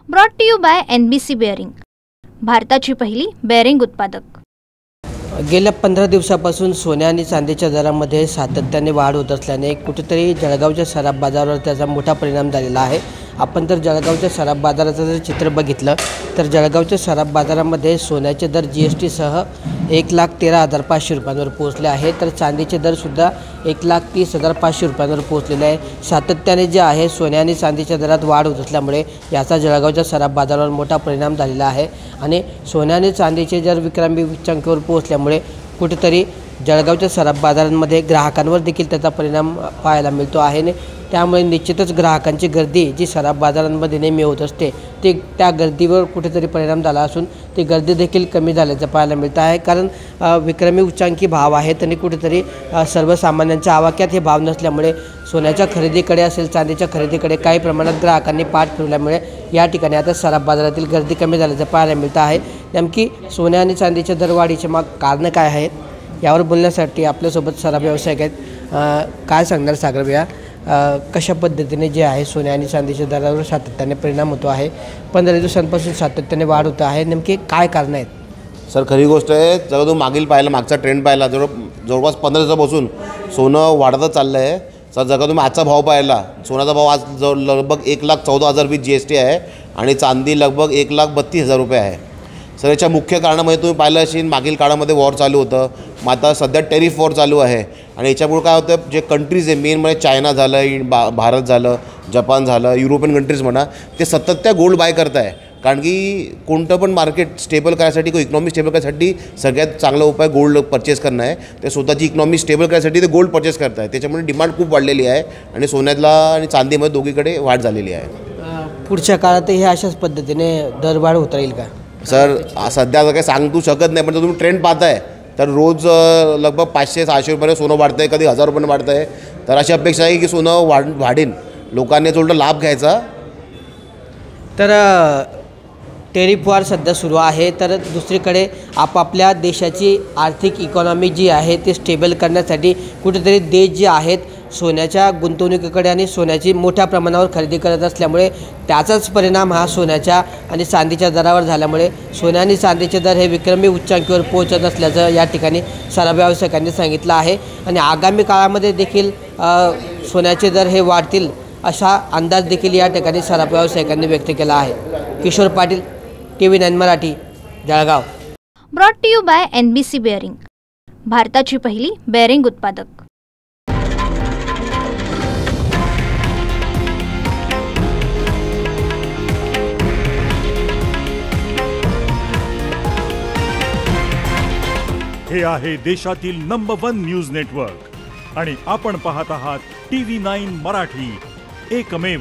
Brought to you by NBC bearing, भारताची पहिली bearing उत्पादक। गेल्या 15 दिवसापासून सोन्या आणि चांदीच्या दरामध्ये सातत्याने वाढ होत असल्याने कुठेतरी जळगावच्या सराफ बाजारावर त्याचा मोठा परिणाम झालेला आहे। आपण जर जळगावच्या सराफ बाजाराचं जर चित्र बघितलं तर जळगावच्या सराफ बाजारामध्ये सोन्याचे दर GST सह 1,13,500 रुपयांवर पोहोचले आहे, तर चांदीचे दरसुद्धा 1,30,500 रुपयांवर पोहोचलेले आहे। सातत्याने जे आहे सोन्या आणि चांदीच्या दरात वाढ होत असल्यामुळे याचा जळगावच्या सराफ बाजारावर मोठा परिणाम झालेला आहे आणि सोन्या आणि चांदीचे जर विक्रमी उच्चांकावर पोहोचल्यामुळे कुठेतरी जळगावच्या सराफ बाजारांमध्ये ग्राहकांवर देखील त्याचा परिणाम पाहायला मिळतो आहे। त्यामुळे निश्चितच ग्राहकांची गर्दी जी सराफ बाजारांमध्ये नेहमी होत असते ती त्या गर्दीवर कुठेतरी परिणाम झाला असून ती गर्दी देखील कमी झाल्याचं पाहायला मिळतं आहे। कारण विक्रमी उच्चांकी भाव आहेत आणि कुठेतरी सर्वसामान्यांच्या आवाक्यात हे भाव नसल्यामुळे सोन्याच्या खरेदीकडे असेल चांदीच्या खरेदीकडे काही प्रमाणात ग्राहकांनी पाठ फिरवल्यामुळे या ठिकाणी आता सराफ बाजारातील गर्दी कमी झाल्याचं पाहायला मिळतं आहे। नेमकी सोन्या आणि चांदीच्या दरवाढीचे मग कारणं काय आहेत यावर बोलण्यासाठी आपल्यासोबत सराफ व्यावसायिक आहेत। काय सांगणार सागर भैया, कशा पद्धतीने जे आहे सोन्या आणि चांदीच्या दरावर सातत्याने परिणाम होतो आहे, 15 दिवसांपासून सातत्याने वाढ होत आहे, नेमके काय कारण आहेत? सर खरी गोष्ट आहे, जर तुम्ही मागचा ट्रेंड पाहिला जवळपास 15 दिवसापासून सोनं वाढतच चाललं आहे। सर जर तुम्ही आजचा भाव पाहिला, सोन्याचा भाव आज लगभग 1,14,000 GST आहे आणि चांदी लगभग 1,32,000 रुपये आहे। सर याच्या मुख्य कारणामध्ये तुम्ही पाहिलं असेल मागील काळामध्ये वॉर चालू होतं, मग आता सध्या टेरिफ वॉर चालू आहे आणि याच्यामुळे काय होतं, जे कंट्रीज आहे मेन म्हणजे चायना झालं, भारत झालं, जपान झालं, युरोपियन कंट्रीज म्हणा, ते सतत त्या गोल्ड बाय करत आहे। कारण की कोणतं पण मार्केट स्टेबल करायसाठी किंवा इकॉनॉमी स्टेबल करायसाठी सगळ्यात चांगला उपाय गोल्ड परचेस करणं आहे। ते स्वतःची इकॉनॉमी स्टेबल करायसाठी ते गोल्ड परचेस करत आहे, त्याच्यामुळे डिमांड खूप वाढलेली आहे आणि सोन्याला आणि चांदीमध्ये दोघीकडे वाढ झालेली आहे। पुढच्या काळातही अशाच पद्धतीने दरवाढ होत राहील का? सर सध्या काही सांगू शकत नाही, पण जर तुम्ही ट्रेंड पाहताय तर रोज लगभग 500-600 रुपये सोनं वाढतं आहे, कधी 1000 रुपये वाढतं आहे। तर अशी अपेक्षा आहे की सोनं वाढेल, लोकांनी थोडं लाभ घ्यायचा। तर टेरिफ वॉर सध्या सुरू आहे, तर दुसरीकडे आपापल्या देशाची आर्थिक इकॉनॉमी जी आहे ती स्टेबल करण्यासाठी कुठेतरी देश जे आहेत सोन्याच्या गुंतवणुकीकडे आणि सोन्याची मोठ्या प्रमाणावर खरेदी करत असल्यामुळे त्याचाच परिणाम हा सोन्याच्या आणि चांदीच्या दरावर झाल्यामुळे सोन्या आणि चांदीचे दर हे विक्रमी उच्चांकीवर पोहोचत असल्याचं या ठिकाणी सराफ व्यावसायिकांनी सांगितलं आहे आणि आगामी काळामध्ये देखील सोन्याचे दर हे वाढतील असा अंदाज देखील या ठिकाणी सराफ व्यावसायिकांनी व्यक्त केला आहे। Kishor Patil, TV9 Marathi, Jalgaon. Brought to you by NBC bearing, भारताची पहिली बेअरिंग उत्पादक। हे आहे देशातील नंबर 1 न्यूज नेटवर्क आणि आपण पाहत आहात TV9 मराठी, एकमेव।